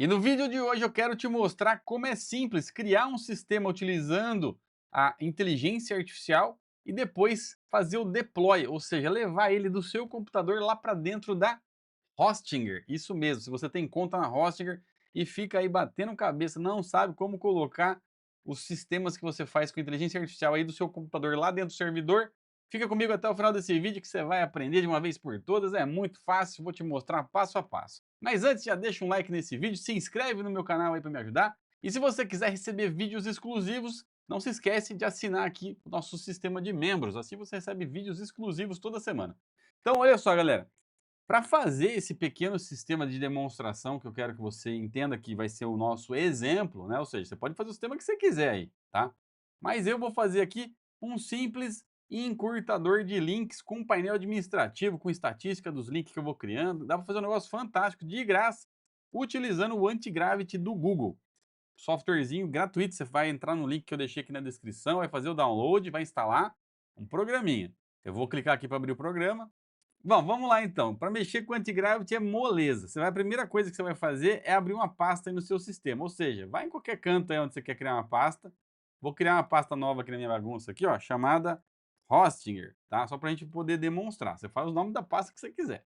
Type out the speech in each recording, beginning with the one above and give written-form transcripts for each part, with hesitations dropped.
E no vídeo de hoje eu quero te mostrar como é simples criar um sistema utilizando a inteligência artificial e depois fazer o deploy, ou seja, levar ele do seu computador lá para dentro da Hostinger. Isso mesmo, se você tem conta na Hostinger e fica aí batendo cabeça, não sabe como colocar os sistemas que você faz com inteligência artificial aí do seu computador lá dentro do servidor, fica comigo até o final desse vídeo que você vai aprender de uma vez por todas. É muito fácil, vou te mostrar passo a passo. Mas antes, já deixa um like nesse vídeo, se inscreve no meu canal aí para me ajudar. E se você quiser receber vídeos exclusivos, não se esquece de assinar aqui o nosso sistema de membros. Assim você recebe vídeos exclusivos toda semana. Então, olha só, galera. Para fazer esse pequeno sistema de demonstração que eu quero que você entenda que vai ser o nosso exemplo, né? Ou seja, você pode fazer o sistema que você quiser aí, tá? Mas eu vou fazer aqui um simples encurtador de links com painel administrativo, com estatística dos links que eu vou criando. Dá para fazer um negócio fantástico, de graça, utilizando o Antigravity do Google. Softwarezinho gratuito, você vai entrar no link que eu deixei aqui na descrição, vai fazer o download, vai instalar um programinha. Eu vou clicar aqui para abrir o programa. Bom, vamos lá então. Para mexer com antigravity é moleza. A primeira coisa que você vai fazer é abrir uma pasta aí no seu sistema. Ou seja, vai em qualquer canto aí onde você quer criar uma pasta. Vou criar uma pasta nova aqui na minha bagunça aqui, ó, chamada Hostinger, tá? Só para a gente poder demonstrar. Você faz o nome da pasta que você quiser.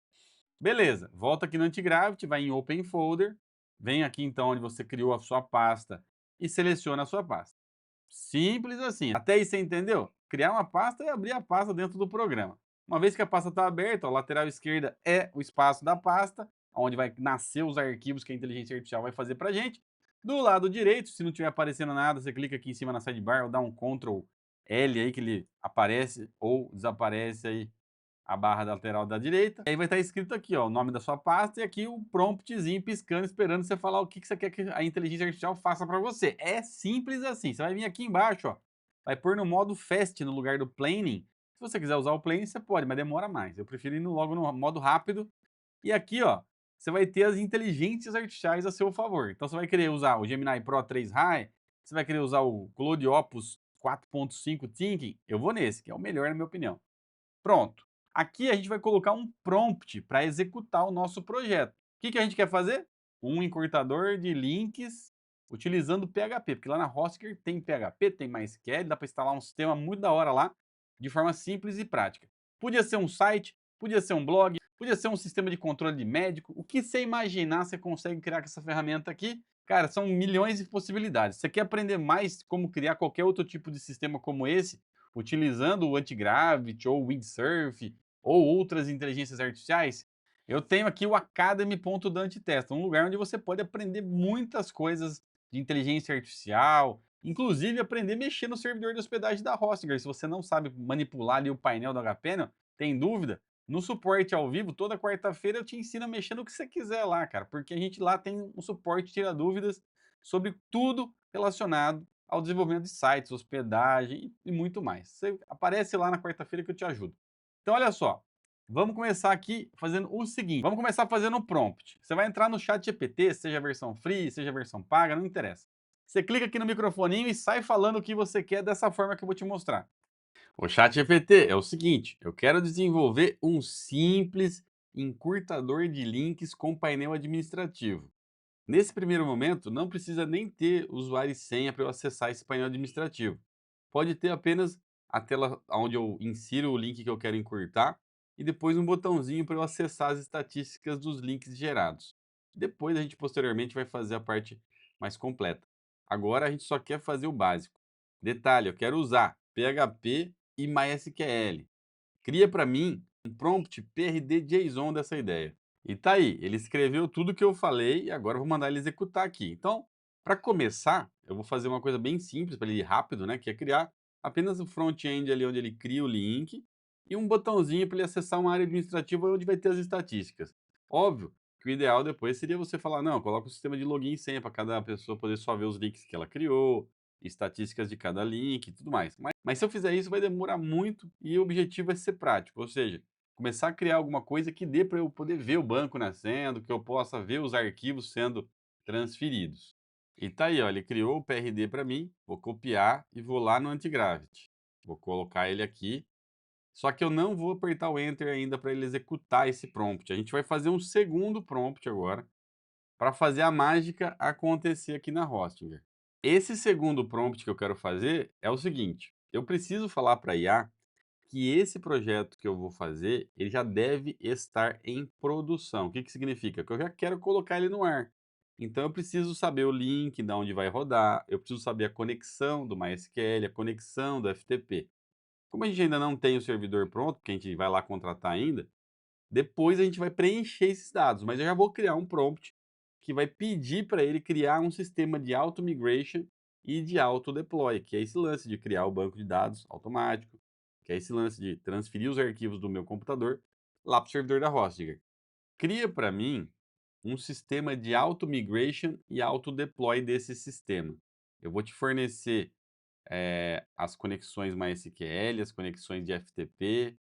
Beleza, volta aqui no Antigravity, vai em Open Folder, vem aqui então onde você criou a sua pasta e seleciona a sua pasta. Simples assim. Até aí você entendeu? Criar uma pasta e abrir a pasta dentro do programa. Uma vez que a pasta está aberta, a lateral esquerda é o espaço da pasta, onde vai nascer os arquivos que a inteligência artificial vai fazer para a gente. Do lado direito, se não estiver aparecendo nada, você clica aqui em cima na sidebar ou dá um Ctrl L aí que ele aparece ou desaparece aí a barra da lateral da direita. E aí vai estar escrito aqui, ó, o nome da sua pasta e aqui o promptzinho piscando, esperando você falar o que você quer que a inteligência artificial faça para você. É simples assim. Você vai vir aqui embaixo, ó, vai pôr no modo Fast no lugar do Planning. Se você quiser usar o Planning, você pode, mas demora mais. Eu prefiro ir logo no modo rápido. E aqui, ó, você vai ter as inteligências artificiais a seu favor. Então você vai querer usar o Gemini Pro 3 High, você vai querer usar o Claude Opus 4.5 Thinking. Eu vou nesse, que é o melhor na minha opinião. Pronto. Aqui a gente vai colocar um prompt para executar o nosso projeto. O que a gente quer fazer? Um encurtador de links utilizando PHP, porque lá na Hostinger tem PHP, tem MySQL, dá para instalar um sistema muito da hora lá, de forma simples e prática. Podia ser um site, podia ser um blog, podia ser um sistema de controle de médico, o que você imaginar você consegue criar com essa ferramenta aqui. Cara, são milhões de possibilidades. Você quer aprender mais como criar qualquer outro tipo de sistema como esse? Utilizando o Antigravity ou o Windsurf ou outras inteligências artificiais, eu tenho aqui o Academy.dante-testa, um lugar onde você pode aprender muitas coisas de inteligência artificial, inclusive aprender a mexer no servidor de hospedagem da Hostinger. Se você não sabe manipular ali o painel do HPN, tem dúvida, no suporte ao vivo, toda quarta-feira eu te ensino a mexer no que você quiser lá, cara, porque a gente lá tem um suporte tira dúvidas sobre tudo relacionado ao desenvolvimento de sites, hospedagem e muito mais. Você aparece lá na quarta-feira que eu te ajudo. Então, olha só, vamos começar aqui fazendo o seguinte, vamos começar fazendo o prompt. Você vai entrar no chat GPT, seja a versão free, seja a versão paga, não interessa. Você clica aqui no microfoninho e sai falando o que você quer dessa forma que eu vou te mostrar. O chat GPT é o seguinte, eu quero desenvolver um simples encurtador de links com painel administrativo. Nesse primeiro momento, não precisa nem ter usuário e senha para eu acessar esse painel administrativo. Pode ter apenas a tela onde eu insiro o link que eu quero encurtar e depois um botãozinho para eu acessar as estatísticas dos links gerados. Depois a gente posteriormente vai fazer a parte mais completa. Agora a gente só quer fazer o básico. Detalhe, eu quero usar PHP e MySQL. Cria para mim um prompt PRD JSON dessa ideia. E tá aí, ele escreveu tudo que eu falei e agora eu vou mandar ele executar aqui. Então, para começar, eu vou fazer uma coisa bem simples para ele ir rápido, né? Que é criar apenas o front-end ali onde ele cria o link e um botãozinho para ele acessar uma área administrativa onde vai ter as estatísticas. Óbvio que o ideal depois seria você falar, não, coloca o sistema de login e senha para cada pessoa poder só ver os links que ela criou, estatísticas de cada link e tudo mais. Mas se eu fizer isso, vai demorar muito e o objetivo é ser prático, ou seja, começar a criar alguma coisa que dê para eu poder ver o banco nascendo, que eu possa ver os arquivos sendo transferidos. E tá aí, ó, ele criou o PRD para mim, vou copiar e vou lá no Antigravity. Vou colocar ele aqui, só que eu não vou apertar o Enter ainda para ele executar esse prompt. A gente vai fazer um segundo prompt agora, para fazer a mágica acontecer aqui na Hostinger. Esse segundo prompt que eu quero fazer é o seguinte: eu preciso falar para a IA que esse projeto que eu vou fazer, ele já deve estar em produção. O que que significa? Que eu já quero colocar ele no ar. Então eu preciso saber o link, de onde vai rodar, eu preciso saber a conexão do MySQL, a conexão do FTP. Como a gente ainda não tem o servidor pronto, porque a gente vai lá contratar ainda, depois a gente vai preencher esses dados, mas eu já vou criar um prompt que vai pedir para ele criar um sistema de auto-migration e de auto-deploy, que é esse lance de criar o banco de dados automático, que é esse lance de transferir os arquivos do meu computador lá para o servidor da Hostinger. Cria para mim um sistema de auto-migration e auto-deploy desse sistema. Eu vou te fornecer as conexões MySQL, as conexões de FTP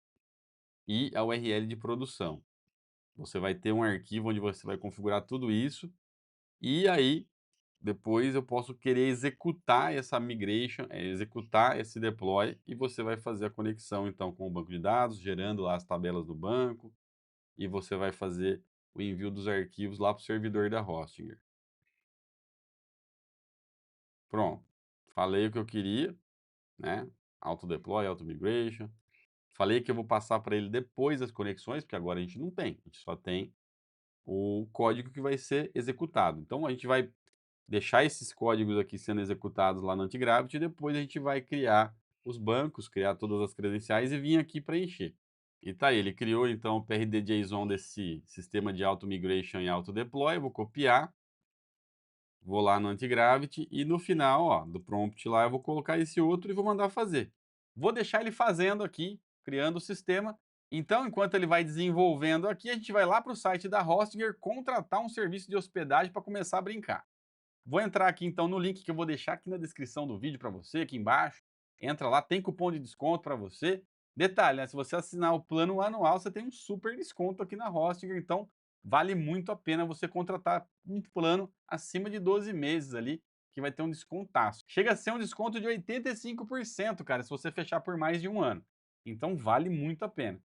e a URL de produção. Você vai ter um arquivo onde você vai configurar tudo isso, e aí depois eu posso querer executar essa migration, executar esse deploy, e você vai fazer a conexão então com o banco de dados, gerando lá as tabelas do banco, e você vai fazer o envio dos arquivos lá para o servidor da Hostinger. Pronto. Falei o que eu queria, né? Auto deploy, auto migration. Falei que eu vou passar para ele depois as conexões, porque agora a gente não tem, a gente só tem o código que vai ser executado. Então a gente vai deixar esses códigos aqui sendo executados lá no Antigravity e depois a gente vai criar os bancos, criar todas as credenciais e vir aqui preencher. E tá aí, ele criou então o PRD JSON desse sistema de auto migration e auto deploy, eu vou copiar, vou lá no Antigravity e no final, ó, do prompt lá eu vou colocar esse outro e vou mandar fazer. Vou deixar ele fazendo aqui, criando o sistema. Então, enquanto ele vai desenvolvendo aqui, a gente vai lá para o site da Hostinger contratar um serviço de hospedagem para começar a brincar. Vou entrar aqui então no link que eu vou deixar aqui na descrição do vídeo para você, aqui embaixo. Entra lá, tem cupom de desconto para você. Detalhe, né, se você assinar o plano anual, você tem um super desconto aqui na Hostinger, então vale muito a pena você contratar um plano acima de 12 meses ali, que vai ter um descontaço. Chega a ser um desconto de 85%, cara, se você fechar por mais de um ano. Então vale muito a pena.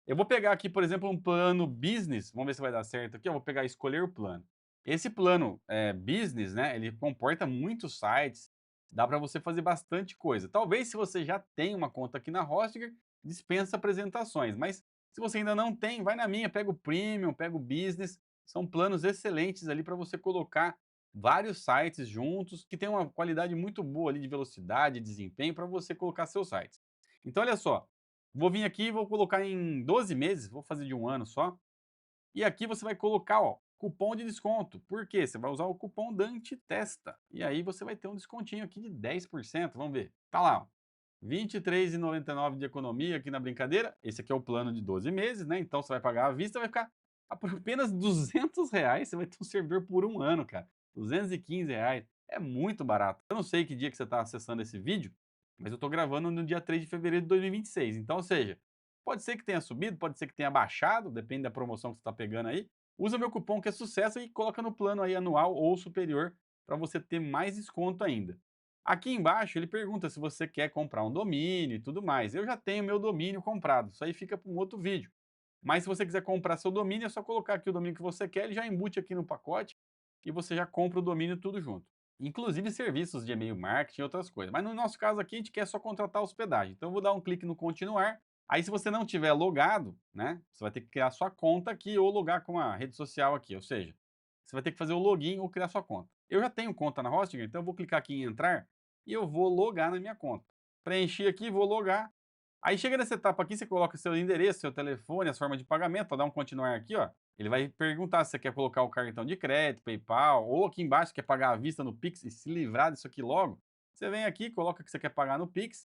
Eu vou pegar aqui, por exemplo, um plano business, vamos ver se vai dar certo aqui, eu vou pegar escolher o plano. Esse plano, business, né, ele comporta muitos sites, dá para você fazer bastante coisa. Talvez se você já tem uma conta aqui na Hostinger, dispensa apresentações, mas se você ainda não tem, vai na minha, pega o Premium, pega o Business, são planos excelentes ali para você colocar vários sites juntos, que tem uma qualidade muito boa ali de velocidade, desempenho, para você colocar seus sites. Então olha só, vou vir aqui e vou colocar em 12 meses, vou fazer de um ano só, e aqui você vai colocar, ó, cupom de desconto. Por quê? Você vai usar o cupom DANTETESTA. E aí você vai ter um descontinho aqui de 10%. Vamos ver. Tá lá, ó. R$ 23,99 de economia aqui na brincadeira. Esse aqui é o plano de 12 meses, né? Então você vai pagar à vista, vai ficar por apenas R$ 200. Você vai ter um servidor por um ano, cara. R$ 215. É muito barato. Eu não sei que dia que você está acessando esse vídeo, mas eu estou gravando no dia 3 de fevereiro de 2026. Então, ou seja, pode ser que tenha subido, pode ser que tenha baixado, depende da promoção que você está pegando aí. Usa meu cupom que é sucesso e coloca no plano aí anual ou superior para você ter mais desconto ainda. Aqui embaixo ele pergunta se você quer comprar um domínio e tudo mais. Eu já tenho meu domínio comprado, isso aí fica para um outro vídeo. Mas se você quiser comprar seu domínio, é só colocar aqui o domínio que você quer, ele já embute aqui no pacote e você já compra o domínio tudo junto. Inclusive serviços de e-mail marketing e outras coisas. Mas no nosso caso aqui, a gente quer só contratar hospedagem. Então eu vou dar um clique no continuar. Aí se você não tiver logado, né, você vai ter que criar sua conta aqui ou logar com a rede social aqui. Ou seja, você vai ter que fazer o login ou criar sua conta. Eu já tenho conta na Hostinger, então eu vou clicar aqui em entrar e eu vou logar na minha conta. Preenchi aqui, vou logar. Aí chega nessa etapa aqui, você coloca seu endereço, seu telefone, as formas de pagamento, vou dar um continuar aqui, ó. Ele vai perguntar se você quer colocar o cartão de crédito, PayPal, ou aqui embaixo quer pagar à vista no Pix e se livrar disso aqui logo. Você vem aqui, coloca que você quer pagar no Pix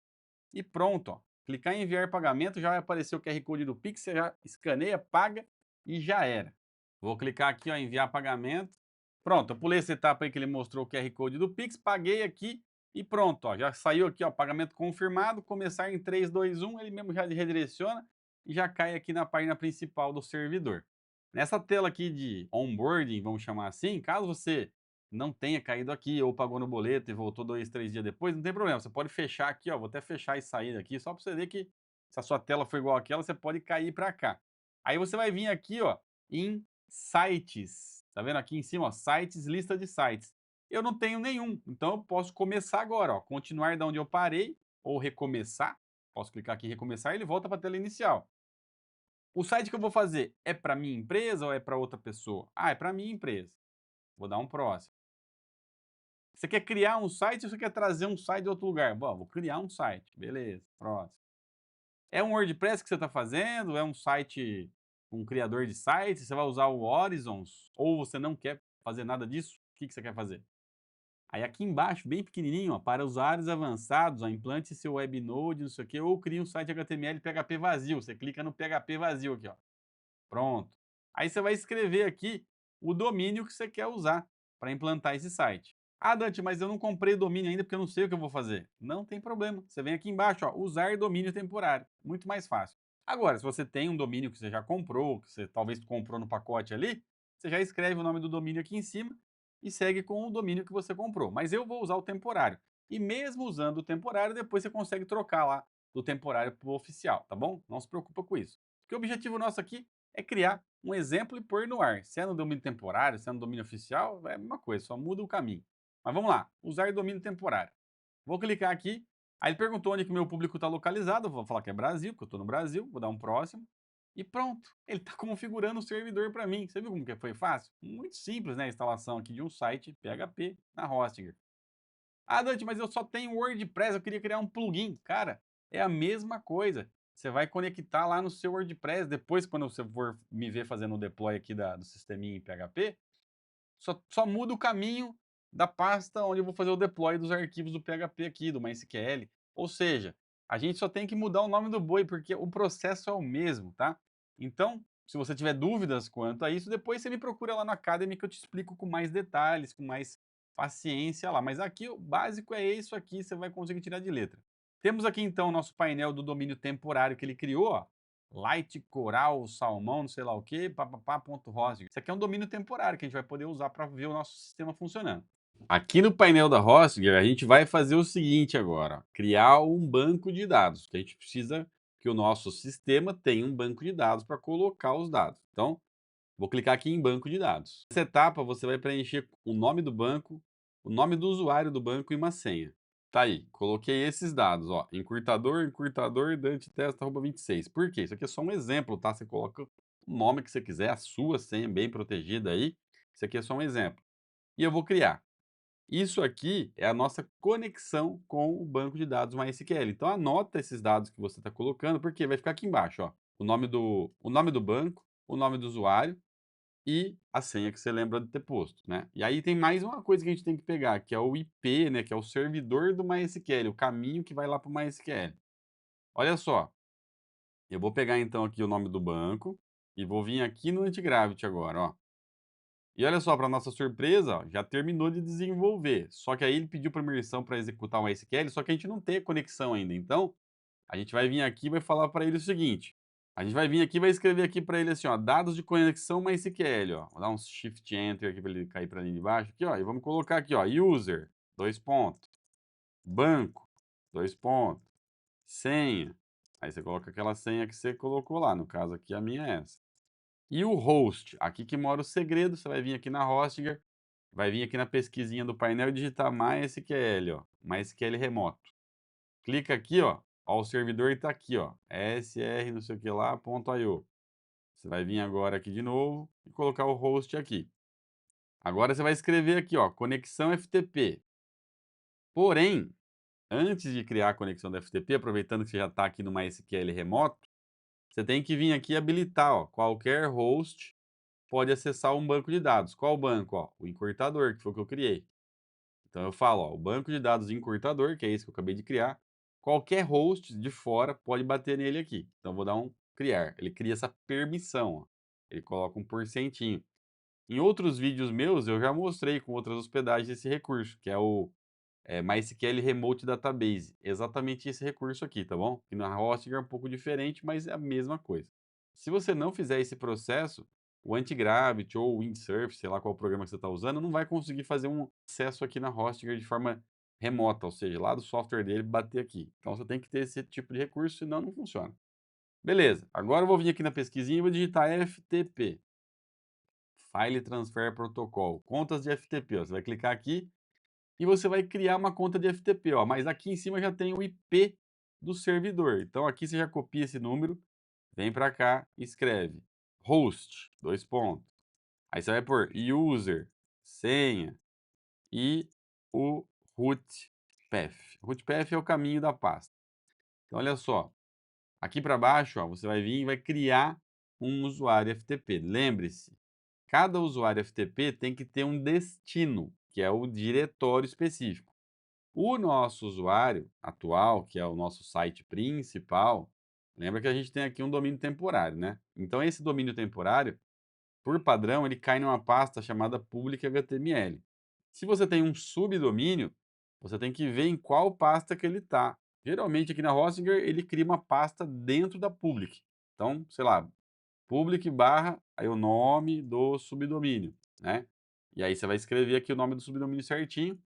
e pronto, ó. Clicar em enviar pagamento, já vai aparecer o QR Code do Pix, você já escaneia, paga e já era. Vou clicar aqui, ó, enviar pagamento. Pronto, eu pulei essa etapa aí que ele mostrou o QR Code do Pix, paguei aqui e pronto, ó, já saiu aqui, ó, pagamento confirmado, começar em 3, 2, 1, ele mesmo já redireciona e já cai aqui na página principal do servidor. Nessa tela aqui de onboarding, vamos chamar assim, caso você não tenha caído aqui ou pagou no boleto e voltou 2, 3 dias depois, não tem problema, você pode fechar aqui, ó, vou até fechar e sair daqui, só para você ver que se a sua tela for igual àquela, você pode cair para cá. Aí você vai vir aqui, ó, em sites. Tá vendo aqui em cima, ó, sites, lista de sites. Eu não tenho nenhum, então eu posso começar agora, ó, continuar da onde eu parei ou recomeçar. Posso clicar aqui em recomeçar e ele volta para a tela inicial. O site que eu vou fazer é para minha empresa ou é para outra pessoa? Ah, é para minha empresa. Vou dar um próximo. Você quer criar um site ou você quer trazer um site de outro lugar? Bom, vou criar um site. Beleza, próximo. É um WordPress que você está fazendo? É um site, um criador de sites? Você vai usar o Horizons? Ou você não quer fazer nada disso? O que que você quer fazer? Aí aqui embaixo, bem pequenininho, ó, para usuários avançados, ó, implante seu webnode, não sei o quê, ou crie um site HTML e PHP vazio. Você clica no PHP vazio aqui, ó. Pronto. Aí você vai escrever aqui o domínio que você quer usar para implantar esse site. Ah, Dante, mas eu não comprei o domínio ainda porque eu não sei o que eu vou fazer. Não tem problema. Você vem aqui embaixo, ó, usar domínio temporário. Muito mais fácil. Agora, se você tem um domínio que você já comprou, que você talvez comprou no pacote ali, você já escreve o nome do domínio aqui em cima e segue com o domínio que você comprou. Mas eu vou usar o temporário. E mesmo usando o temporário, depois você consegue trocar lá do temporário para o oficial, tá bom? Não se preocupa com isso. Porque o objetivo nosso aqui é criar um exemplo e pôr no ar. Se é no domínio temporário, se é no domínio oficial, é a mesma coisa, só muda o caminho. Mas vamos lá, usar domínio temporário. Vou clicar aqui, aí ele perguntou onde que o meu público está localizado, eu vou falar que é Brasil, porque eu estou no Brasil, vou dar um próximo, e pronto, ele está configurando o servidor para mim. Você viu como que foi fácil? Muito simples, né, a instalação aqui de um site PHP na Hostinger. Ah, Dante, mas eu só tenho WordPress, eu queria criar um plugin. Cara, é a mesma coisa. Você vai conectar lá no seu WordPress. Depois, quando você for me ver fazendo o deploy aqui do sisteminha em PHP, só muda o caminho da pasta onde eu vou fazer o deploy dos arquivos do PHP aqui, do MySQL. Ou seja, a gente só tem que mudar o nome do boi, porque o processo é o mesmo, tá? Então, se você tiver dúvidas quanto a isso, depois você me procura lá no Academy que eu te explico com mais detalhes, com mais paciência lá. Mas aqui o básico é isso aqui, você vai conseguir tirar de letra. Temos aqui então o nosso painel do domínio temporário que ele criou, ó. Light, coral, salmão, não sei lá o que, papapá.hosting. Isso aqui é um domínio temporário que a gente vai poder usar para ver o nosso sistema funcionando. Aqui no painel da Hostgator, a gente vai fazer o seguinte agora, ó, criar um banco de dados. A gente precisa que o nosso sistema tenha um banco de dados para colocar os dados. Então, vou clicar aqui em banco de dados. Nessa etapa, você vai preencher o nome do banco, o nome do usuário do banco e uma senha. Tá aí, coloquei esses dados, ó, encurtador, dantetesta@26. Por quê? Isso aqui é só um exemplo, tá? Você coloca o nome que você quiser, a sua senha bem protegida aí. Isso aqui é só um exemplo. E eu vou criar. Isso aqui é a nossa conexão com o banco de dados MySQL. Então anota esses dados que você está colocando, porque vai ficar aqui embaixo, ó, o nome do banco, o nome do usuário e a senha que você lembra de ter posto, né? E aí tem mais uma coisa que a gente tem que pegar, que é o IP, né, que é o servidor do MySQL, o caminho que vai lá para o MySQL. Olha só, eu vou pegar então aqui o nome do banco e vou vir aqui no Antigravity agora, ó. E olha só, para nossa surpresa, ó, já terminou de desenvolver. Só que aí ele pediu permissão para executar o MySQL, só que a gente não tem conexão ainda. Então, a gente vai vir aqui e vai falar para ele o seguinte: a gente vai vir aqui e vai escrever aqui para ele assim, ó, dados de conexão MySQL, ó. Vou dar um Shift Enter aqui para ele cair para ali de baixo, aqui, ó, e vamos colocar aqui, ó, user, dois pontos, banco, dois pontos, senha. Aí você coloca aquela senha que você colocou lá, no caso aqui a minha é essa. E o host, aqui que mora o segredo, você vai vir aqui na Hostinger, vai vir aqui na pesquisinha do painel e digitar MySQL, ó, MySQL remoto. Clica aqui, ó, o servidor está aqui, ó, sr não sei o que lá, .io. Você vai vir agora aqui de novo e colocar o host aqui. Agora você vai escrever aqui, ó, conexão FTP. Porém, antes de criar a conexão do FTP, aproveitando que você já está aqui no MySQL remoto, você tem que vir aqui e habilitar, ó, qualquer host pode acessar um banco de dados. Qual banco? Ó, o encurtador, que foi o que eu criei. Então eu falo, ó, o banco de dados encurtador, que é esse que eu acabei de criar, qualquer host de fora pode bater nele aqui. Então eu vou dar um criar. Ele cria essa permissão, ó. Ele coloca um porcentinho. Em outros vídeos meus, eu já mostrei com outras hospedagens esse recurso, que é o MySQL Remote Database. Exatamente esse recurso aqui, tá bom? Que na Hosting é um pouco diferente, mas é a mesma coisa. Se você não fizer esse processo, o Antigravity ou o Windsurf, sei lá qual programa que você está usando, não vai conseguir fazer um acesso aqui na Hostinger de forma remota, ou seja, lá do software dele bater aqui. Então você tem que ter esse tipo de recurso, senão não funciona. Beleza, agora eu vou vir aqui na pesquisinha e vou digitar FTP. File Transfer Protocol, contas de FTP, ó. Você vai clicar aqui e você vai criar uma conta de FTP, ó, mas aqui em cima já tem o IP do servidor. Então aqui você já copia esse número, vem para cá e escreve host, 2 pontos. Aí você vai pôr user, senha e o root path. Root path é o caminho da pasta. Então olha só, aqui para baixo, ó, você vai vir e vai criar um usuário FTP. Lembre-se, cada usuário FTP tem que ter um destino, que é o diretório específico. O nosso usuário atual, que é o nosso site principal, lembra que a gente tem aqui um domínio temporário, né? Então esse domínio temporário, por padrão, ele cai numa pasta chamada public HTML. Se você tem um subdomínio, você tem que ver em qual pasta que ele está. Geralmente aqui na Hostinger ele cria uma pasta dentro da public. Então, sei lá, public barra, aí o nome do subdomínio, né? E aí você vai escrever aqui o nome do subdomínio certinho,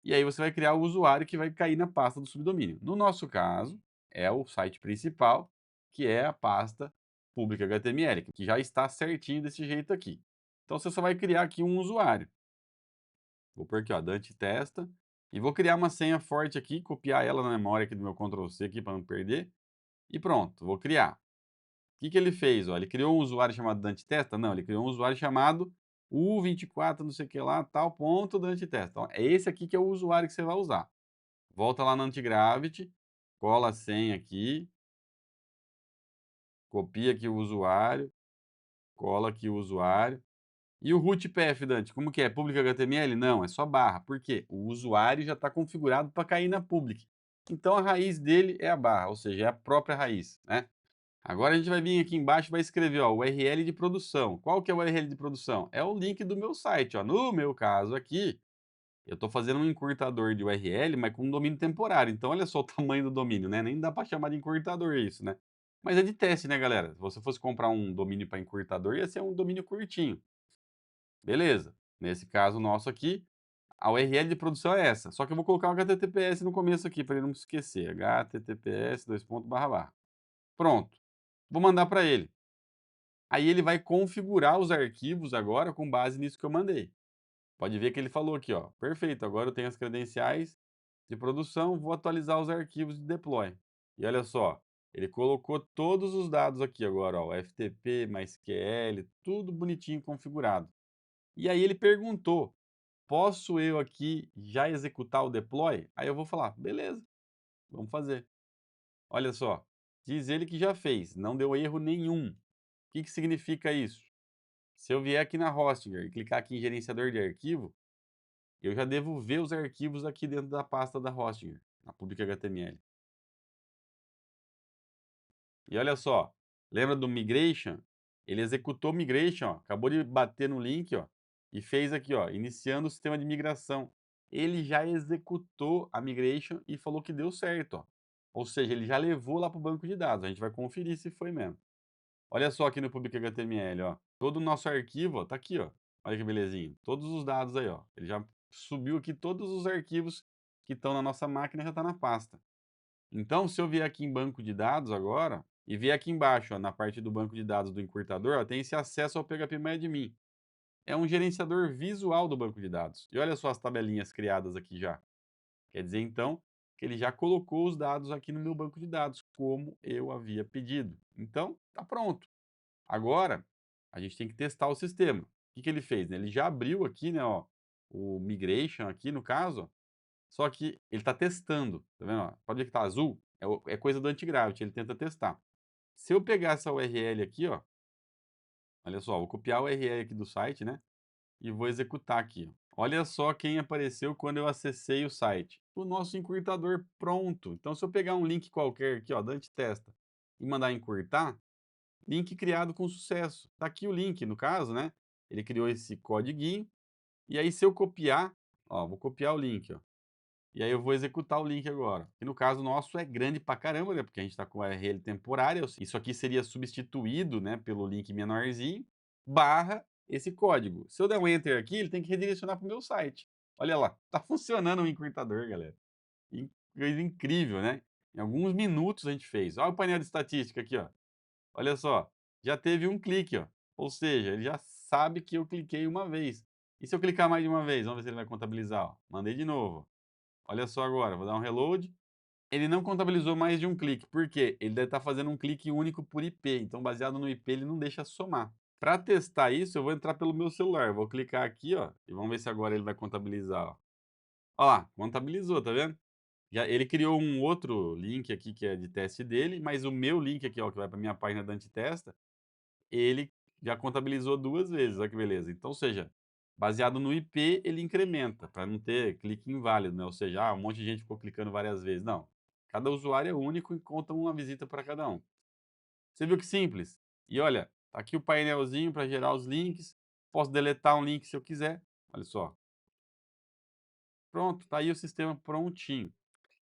e aí você vai criar o usuário que vai cair na pasta do subdomínio. No nosso caso, é o site principal, que é a pasta public HTML, que já está certinho desse jeito aqui. Então você só vai criar aqui um usuário. Vou pôr aqui, ó, Dante Testa, e vou criar uma senha forte aqui, copiar ela na memória aqui do meu Ctrl C aqui para não perder, e pronto, vou criar. O que que ele fez? Ó, ele criou um usuário chamado Dante Testa? Não, ele criou um usuário chamado U24 não sei o que lá, tal ponto Dante Testa. Então, é esse aqui que é o usuário que você vai usar. Volta lá no Antigravity, cola a senha aqui, copia aqui o usuário, cola aqui o usuário. E o root path, Dante, como que é? Public HTML? Não, é só barra. Por quê? O usuário já está configurado para cair na public. Então a raiz dele é a barra, ou seja, é a própria raiz, né? Agora a gente vai vir aqui embaixo e vai escrever, ó, URL de produção. Qual que é o URL de produção? É o link do meu site, ó. No meu caso aqui, eu estou fazendo um encurtador de URL, mas com um domínio temporário. Então olha só o tamanho do domínio, né? Nem dá para chamar de encurtador isso, né? Mas é de teste, né, galera? Se você fosse comprar um domínio para encurtador, ia ser um domínio curtinho. Beleza. Nesse caso nosso aqui, a URL de produção é essa. Só que eu vou colocar um HTTPS no começo aqui, para ele não se esquecer. HTTPS, dois pontos, barra, barra. Pronto. Vou mandar para ele. Aí ele vai configurar os arquivos agora com base nisso que eu mandei. Pode ver que ele falou aqui, ó, perfeito, agora eu tenho as credenciais de produção, vou atualizar os arquivos de deploy. E olha só, ele colocou todos os dados aqui agora, ó, o FTP, MySQL, tudo bonitinho configurado. E aí ele perguntou, posso eu aqui já executar o deploy? Aí eu vou falar, beleza, vamos fazer. Olha só, diz ele que já fez, não deu erro nenhum. O que que significa isso? Se eu vier aqui na Hostinger e clicar aqui em gerenciador de arquivo, eu já devo ver os arquivos aqui dentro da pasta da Hostinger, na public HTML. E olha só, lembra do migration? Ele executou migration, ó, acabou de bater no link, ó, e fez aqui, ó, iniciando o sistema de migração. Ele já executou a migration e falou que deu certo, ó. Ou seja, ele já levou lá para o banco de dados. A gente vai conferir se foi mesmo. Olha só aqui no public HTML, ó. Todo o nosso arquivo, ó, tá aqui, ó. Olha que belezinha. Todos os dados aí, ó. Ele já subiu aqui todos os arquivos que estão na nossa máquina, já está na pasta. Então, se eu vier aqui em banco de dados agora, e vier aqui embaixo, ó, na parte do banco de dados do encurtador, ó, tem esse acesso ao PHP-MyAdmin. É um gerenciador visual do banco de dados. E olha só as tabelinhas criadas aqui já. Quer dizer, então, que ele já colocou os dados aqui no meu banco de dados, como eu havia pedido. Então, tá pronto. Agora, a gente tem que testar o sistema. O que que ele fez, né? Ele já abriu aqui, né, ó, o migration aqui no caso, ó, só que ele está testando, tá vendo, ó? Pode ver que tá azul? É coisa do Antigravity, ele tenta testar. Se eu pegar essa URL aqui, ó, olha só, vou copiar a URL aqui do site, né, e vou executar aqui, ó. Olha só quem apareceu quando eu acessei o site. O nosso encurtador pronto. Então, se eu pegar um link qualquer aqui, ó, Dante Testa, e mandar encurtar, link criado com sucesso. Tá aqui o link, no caso, né? Ele criou esse codiguinho. E aí, se eu copiar, ó, vou copiar o link, ó. E aí eu vou executar o link agora. E no caso nosso é grande pra caramba, né? Porque a gente está com a URL temporária. Isso aqui seria substituído, né, pelo link menorzinho, barra esse código. Se eu der um enter aqui, ele tem que redirecionar para o meu site. Olha lá, tá funcionando o encurtador, galera. Coisa incrível, né? Em alguns minutos a gente fez. Olha o painel de estatística aqui, ó. Olha só, já teve um clique, ó. Ou seja, ele já sabe que eu cliquei uma vez. E se eu clicar mais de uma vez? Vamos ver se ele vai contabilizar, ó. Mandei de novo. Olha só agora, vou dar um reload. Ele não contabilizou mais de um clique, por quê? Ele deve estar fazendo um clique único por IP, então baseado no IP ele não deixa somar. Para testar isso, eu vou entrar pelo meu celular, vou clicar aqui, ó, e vamos ver se agora ele vai contabilizar, ó. Ó lá, contabilizou, tá vendo? Já ele criou um outro link aqui que é de teste dele, mas o meu link aqui, ó, que vai para minha página da Antitesta, ele já contabilizou 2 vezes, olha que beleza. Então, ou seja, baseado no IP, ele incrementa, para não ter clique inválido, né, ou seja, um monte de gente ficou clicando várias vezes, não. Cada usuário é único e conta uma visita para cada um. Você viu que simples? E olha, tá aqui o painelzinho para gerar os links, posso deletar um link se eu quiser, olha só. Pronto, tá aí o sistema prontinho.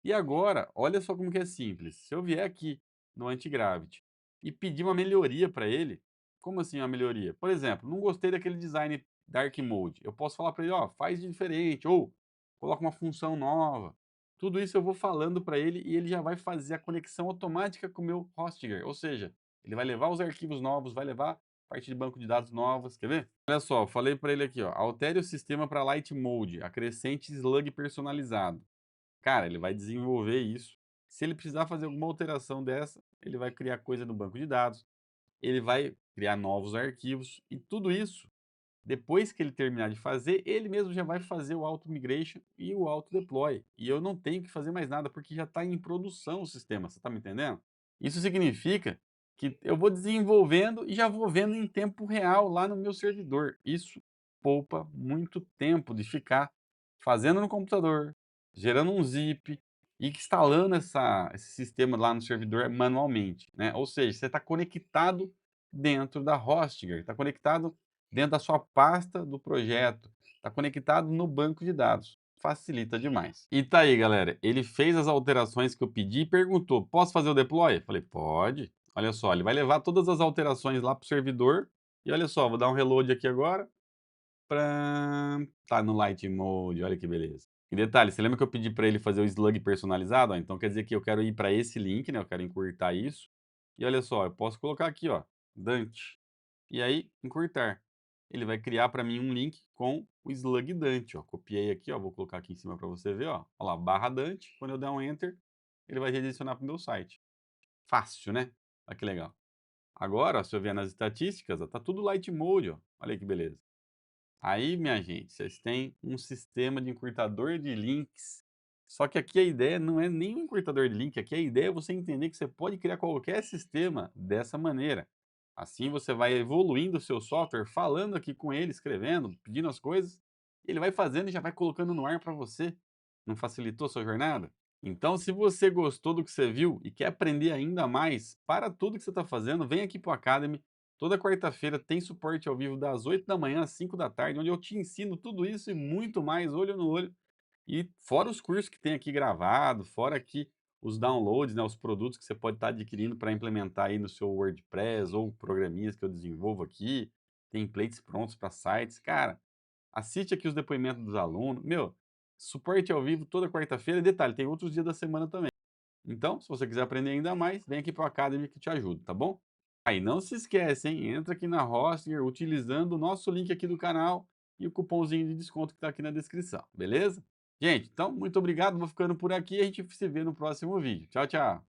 E agora, olha só como que é simples. Se eu vier aqui no Antigravity e pedir uma melhoria para ele, como assim uma melhoria? Por exemplo, não gostei daquele design Dark Mode. Eu posso falar para ele, ó, faz de diferente, ou coloca uma função nova. Tudo isso eu vou falando para ele e ele já vai fazer a conexão automática com o meu Hostinger. Ou seja, ele vai levar os arquivos novos, vai levar parte de banco de dados novas. Quer ver? Olha só, eu falei para ele aqui, ó, altere o sistema para Light Mode, acrescente slug personalizado. Cara, ele vai desenvolver isso. Se ele precisar fazer alguma alteração dessa, ele vai criar coisa no banco de dados, ele vai criar novos arquivos e tudo isso, depois que ele terminar de fazer, ele mesmo já vai fazer o auto migration e o auto deploy. E eu não tenho que fazer mais nada porque já está em produção o sistema, você está me entendendo? Isso significa que eu vou desenvolvendo e já vou vendo em tempo real lá no meu servidor. Isso poupa muito tempo de ficar fazendo no computador, gerando um zip e instalando esse sistema lá no servidor manualmente, né? Ou seja, você está conectado dentro da Hostinger, está conectado dentro da sua pasta do projeto, está conectado no banco de dados. Facilita demais. E tá aí, galera. Ele fez as alterações que eu pedi e perguntou: posso fazer o deploy? Falei, pode. Olha só, ele vai levar todas as alterações lá para o servidor. E olha só, vou dar um reload aqui agora. Tá no Light Mode, olha que beleza. E detalhe, você lembra que eu pedi para ele fazer o slug personalizado? Ó, então quer dizer que eu quero ir para esse link, né? Eu quero encurtar isso. E olha só, eu posso colocar aqui, ó, Dante. E aí, encurtar. Ele vai criar para mim um link com o slug Dante, ó. Copiei aqui, ó, vou colocar aqui em cima para você ver, ó. Olha lá, barra Dante. Quando eu der um enter, ele vai redirecionar para o meu site. Fácil, né? Olha que legal. Agora, ó, se eu vier nas estatísticas, ó, tá tudo Light Mode, ó. Olha aí que beleza. Aí, minha gente, vocês têm um sistema de encurtador de links. Só que aqui a ideia não é nem um encurtador de link, aqui a ideia é você entender que você pode criar qualquer sistema dessa maneira. Assim você vai evoluindo o seu software, falando aqui com ele, escrevendo, pedindo as coisas, ele vai fazendo e já vai colocando no ar para você. Não facilitou a sua jornada? Então, se você gostou do que você viu e quer aprender ainda mais, para tudo que você está fazendo, vem aqui para o Academy. Toda quarta-feira tem suporte ao vivo das 8 da manhã às 5 da tarde, onde eu te ensino tudo isso e muito mais, olho no olho. E fora os cursos que tem aqui gravado, fora aqui os downloads, né, os produtos que você pode estar adquirindo para implementar aí no seu WordPress ou programinhas que eu desenvolvo aqui, templates prontos para sites. Cara, assiste aqui os depoimentos dos alunos. Meu, suporte ao vivo toda quarta-feira. E detalhe, tem outros dias da semana também. Então, se você quiser aprender ainda mais, vem aqui para o Academy que te ajuda, tá bom? Aí não se esquece, hein? Entra aqui na Hostinger utilizando o nosso link aqui do canal e o cupomzinho de desconto que está aqui na descrição, beleza? Gente, então, muito obrigado, vou ficando por aqui e a gente se vê no próximo vídeo. Tchau, tchau!